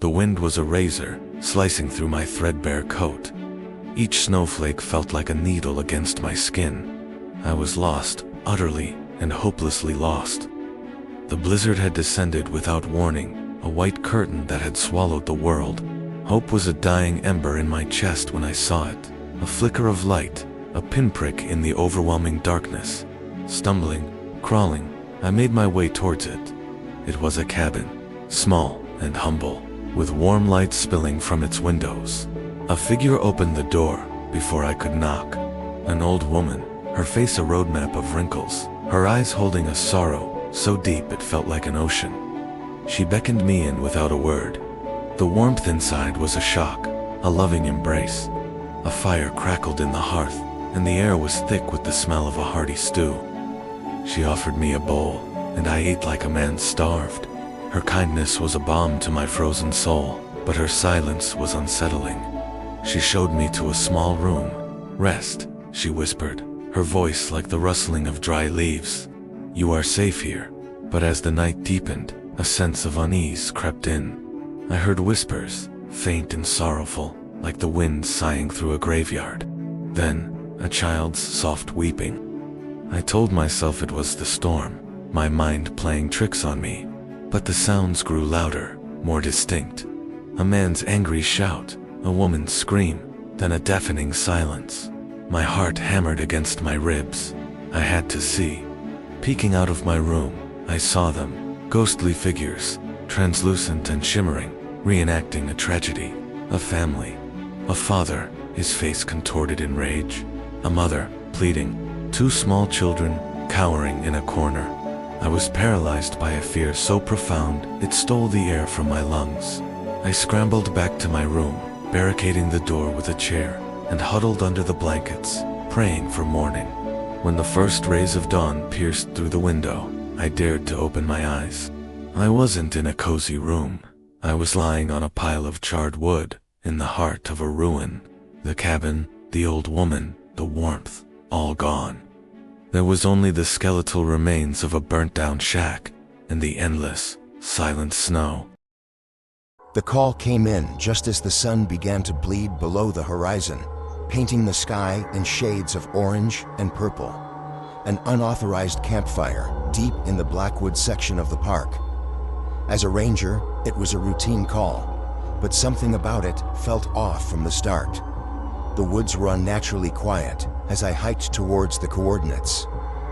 The wind was a razor, slicing through my threadbare coat. Each snowflake felt like a needle against my skin. I was lost, utterly and hopelessly lost. The blizzard had descended without warning, a white curtain that had swallowed the world. Hope was a dying ember in my chest when I saw it, a flicker of light, a pinprick in the overwhelming darkness. Stumbling, crawling, I made my way towards it. It was a cabin, small and humble, with warm light spilling from its windows. A figure opened the door before I could knock. An old woman, her face a roadmap of wrinkles, her eyes holding a sorrow so deep it felt like an ocean. She beckoned me in without a word. The warmth inside was a shock, a loving embrace. A fire crackled in the hearth, and the air was thick with the smell of a hearty stew. She offered me a bowl, and I ate like a man starved. Her kindness was a balm to my frozen soul, but her silence was unsettling. She showed me to a small room. "Rest," she whispered, her voice like the rustling of dry leaves. "You are safe here." But as the night deepened, a sense of unease crept in. I heard whispers, faint and sorrowful, like the wind sighing through a graveyard. Then, a child's soft weeping. I told myself it was the storm, my mind playing tricks on me. But the sounds grew louder, more distinct. A man's angry shout, a woman's scream, then a deafening silence. My heart hammered against my ribs. I had to see. Peeking out of my room, I saw them, ghostly figures, translucent and shimmering, reenacting a tragedy. A family. A father, his face contorted in rage. A mother, pleading. Two small children, cowering in a corner. I was paralyzed by a fear so profound it stole the air from my lungs. I scrambled back to my room, barricading the door with a chair, and huddled under the blankets, praying for morning. When the first rays of dawn pierced through the window, I dared to open my eyes. I wasn't in a cozy room. I was lying on a pile of charred wood, in the heart of a ruin. The cabin, the old woman, the warmth, all gone. There was only the skeletal remains of a burnt-down shack, and the endless, silent snow. The call came in just as the sun began to bleed below the horizon, painting the sky in shades of orange and purple. An unauthorized campfire deep in the Blackwood section of the park. As a ranger, it was a routine call, but something about it felt off from the start. The woods were unnaturally quiet as I hiked towards the coordinates.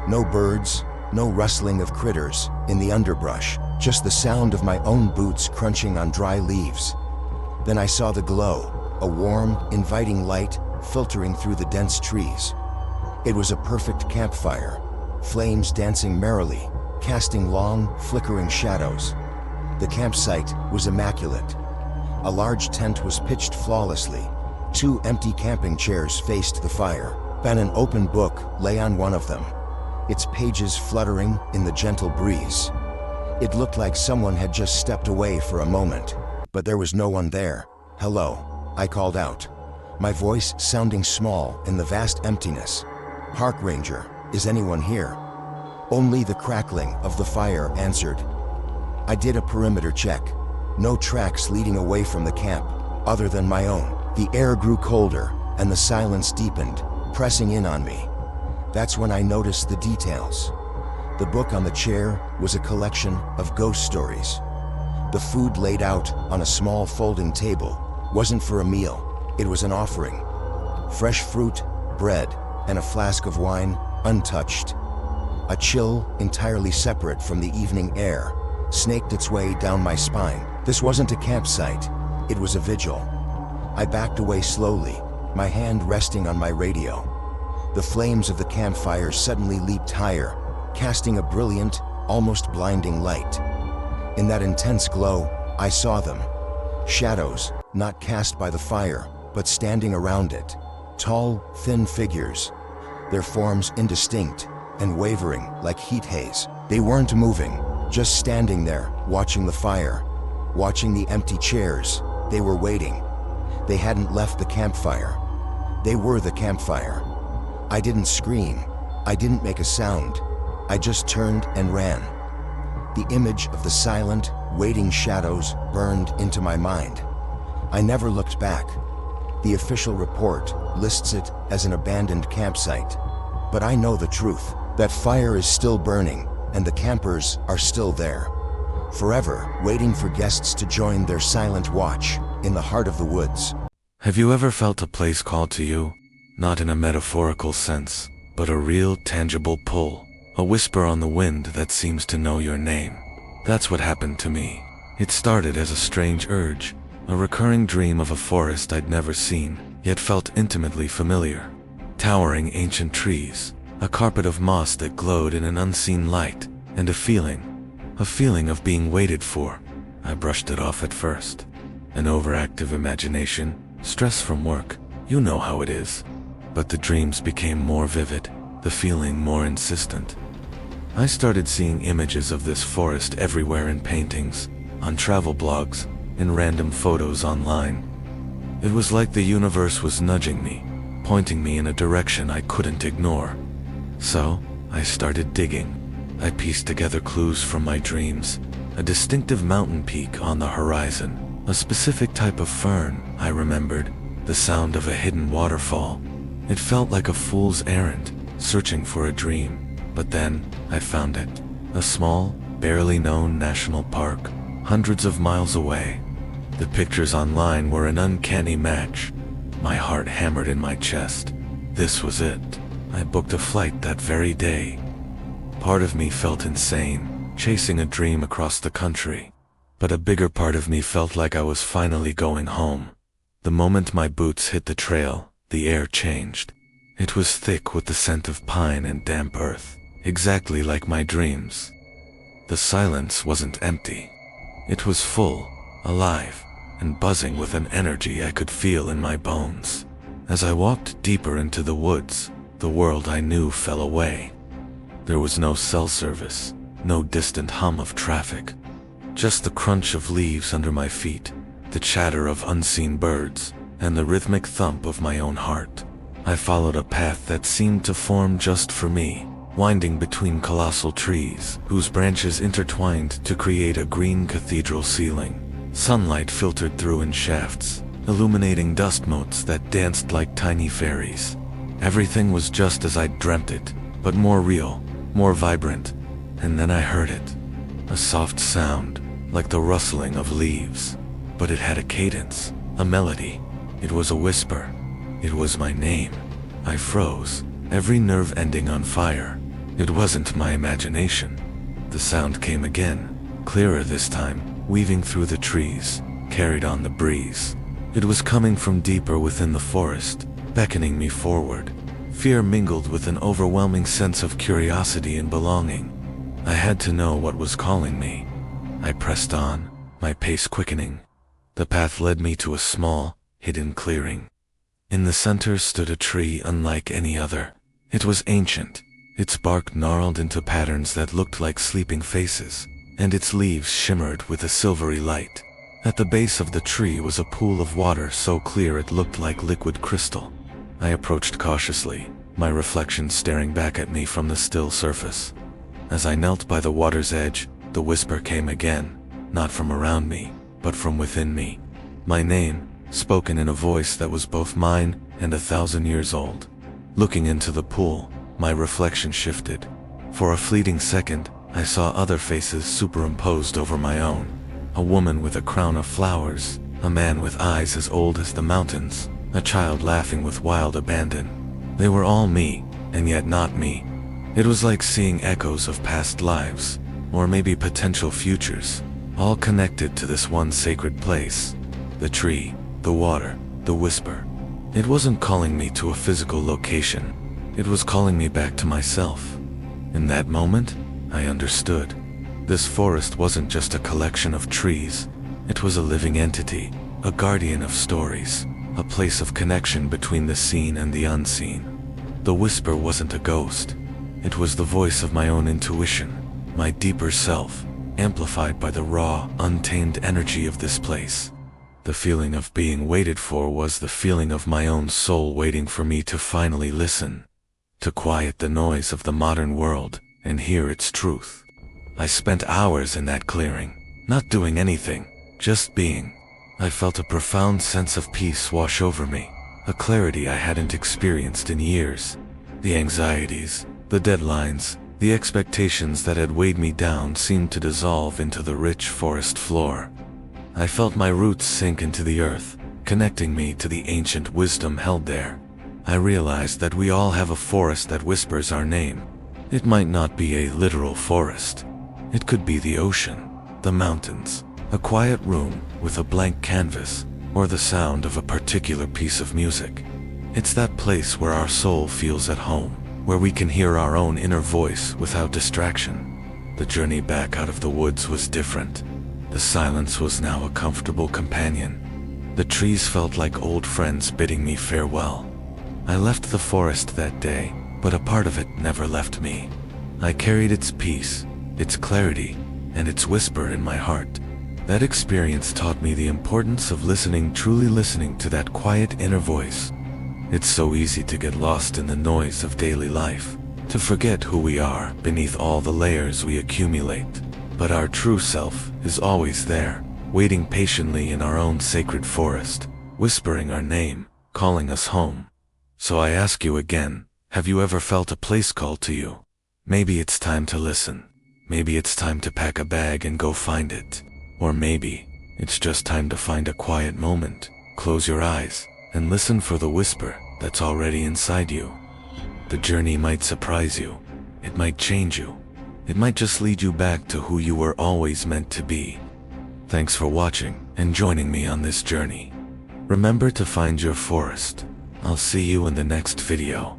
No birds, no rustling of critters in the underbrush, just the sound of my own boots crunching on dry leaves. Then I saw the glow, a warm, inviting light filtering through the dense trees. It was a perfect campfire, flames dancing merrily, casting long, flickering shadows. The campsite was immaculate. A large tent was pitched flawlessly. 2 empty camping chairs faced the fire, and an open book lay on one of them, its pages fluttering in the gentle breeze. It looked like someone had just stepped away for a moment, but there was no one there. "Hello," I called out, my voice sounding small in the vast emptiness. "Park Ranger, is anyone here?" Only the crackling of the fire answered. I did a perimeter check. No tracks leading away from the camp, other than my own. The air grew colder, and the silence deepened, pressing in on me. That's when I noticed the details. The book on the chair was a collection of ghost stories. The food laid out on a small folding table wasn't for a meal, it was an offering. Fresh fruit, bread, and a flask of wine, untouched. A chill, entirely separate from the evening air, snaked its way down my spine. This wasn't a campsite, it was a vigil. I backed away slowly, my hand resting on my radio. The flames of the campfire suddenly leaped higher, casting a brilliant, almost blinding light. In that intense glow, I saw them. Shadows, not cast by the fire, but standing around it. Tall, thin figures, their forms indistinct and wavering like heat haze. They weren't moving, just standing there, watching the fire, watching the empty chairs. They were waiting. They hadn't left the campfire. They were the campfire. I didn't scream. I didn't make a sound. I just turned and ran. The image of the silent, waiting shadows burned into my mind. I never looked back. The official report lists it as an abandoned campsite. But I know the truth. That fire is still burning, and the campers are still there, forever waiting for guests to join their silent watch in the heart of the woods. Have you ever felt a place call to you? Not in a metaphorical sense, but a real, tangible pull. A whisper on the wind that seems to know your name. That's what happened to me. It started as a strange urge, a recurring dream of a forest I'd never seen, yet felt intimately familiar. Towering ancient trees, a carpet of moss that glowed in an unseen light, and a feeling of being waited for. I brushed it off at first. An overactive imagination, stress from work, you know how it is. But the dreams became more vivid, the feeling more insistent. I started seeing images of this forest everywhere in paintings, on travel blogs, in random photos online. It was like the universe was nudging me, pointing me in a direction I couldn't ignore. So, I started digging. I pieced together clues from my dreams, a distinctive mountain peak on the horizon, a specific type of fern, I remembered, the sound of a hidden waterfall. It felt like a fool's errand, searching for a dream. But then, I found it. A small, barely known national park, hundreds of miles away. The pictures online were an uncanny match. My heart hammered in my chest. This was it. I booked a flight that very day. Part of me felt insane, chasing a dream across the country. But a bigger part of me felt like I was finally going home. The moment my boots hit the trail, the air changed. It was thick with the scent of pine and damp earth, exactly like my dreams. The silence wasn't empty. It was full, alive, and buzzing with an energy I could feel in my bones. As I walked deeper into the woods, the world I knew fell away. There was no cell service, no distant hum of traffic. Just the crunch of leaves under my feet, the chatter of unseen birds, and the rhythmic thump of my own heart. I followed a path that seemed to form just for me, winding between colossal trees, whose branches intertwined to create a green cathedral ceiling. Sunlight filtered through in shafts, illuminating dust motes that danced like tiny fairies. Everything was just as I'd dreamt it, but more real, more vibrant. And then I heard it. A soft sound, like the rustling of leaves. But it had a cadence, a melody. It was a whisper. It was my name. I froze, every nerve ending on fire. It wasn't my imagination. The sound came again, clearer this time, weaving through the trees, carried on the breeze. It was coming from deeper within the forest, beckoning me forward. Fear mingled with an overwhelming sense of curiosity and belonging. I had to know what was calling me. I pressed on, my pace quickening. The path led me to a small, hidden clearing. In the center stood a tree unlike any other. It was ancient, its bark gnarled into patterns that looked like sleeping faces, and its leaves shimmered with a silvery light. At the base of the tree was a pool of water so clear it looked like liquid crystal. I approached cautiously, my reflection staring back at me from the still surface. As I knelt by the water's edge, the whisper came again, not from around me, but from within me. My name, spoken in a voice that was both mine and 1,000 years old. Looking into the pool, my reflection shifted. For a fleeting second, I saw other faces superimposed over my own. A woman with a crown of flowers, a man with eyes as old as the mountains, a child laughing with wild abandon. They were all me, and yet not me. It was like seeing echoes of past lives, or maybe potential futures, all connected to this one sacred place. The tree, the water, the whisper. It wasn't calling me to a physical location. It was calling me back to myself. In that moment, I understood. This forest wasn't just a collection of trees. It was a living entity, a guardian of stories, a place of connection between the seen and the unseen. The whisper wasn't a ghost. It was the voice of my own intuition, my deeper self, amplified by the raw, untamed energy of this place. The feeling of being waited for was the feeling of my own soul waiting for me to finally listen, to quiet the noise of the modern world and hear its truth. I spent hours in that clearing, not doing anything, just being. I felt a profound sense of peace wash over me, a clarity I hadn't experienced in years. The anxieties, the deadlines, the expectations that had weighed me down seemed to dissolve into the rich forest floor. I felt my roots sink into the earth, connecting me to the ancient wisdom held there. I realized that we all have a forest that whispers our name. It might not be a literal forest. It could be the ocean, the mountains, a quiet room with a blank canvas, or the sound of a particular piece of music. It's that place where our soul feels at home, where we can hear our own inner voice without distraction. The journey back out of the woods was different. The silence was now a comfortable companion. The trees felt like old friends bidding me farewell. I left the forest that day, but a part of it never left me. I carried its peace, its clarity, and its whisper in my heart. That experience taught me the importance of truly listening to that quiet inner voice. It's so easy to get lost in the noise of daily life, to forget who we are beneath all the layers we accumulate. But our true self is always there, waiting patiently in our own sacred forest, whispering our name, calling us home. So I ask you again, have you ever felt a place call to you? Maybe it's time to listen. Maybe it's time to pack a bag and go find it. Or maybe it's just time to find a quiet moment, close your eyes, and listen for the whisper that's already inside you. The journey might surprise you. It might change you. It might just lead you back to who you were always meant to be. Thanks for watching and joining me on this journey. Remember to find your forest. I'll see you in the next video.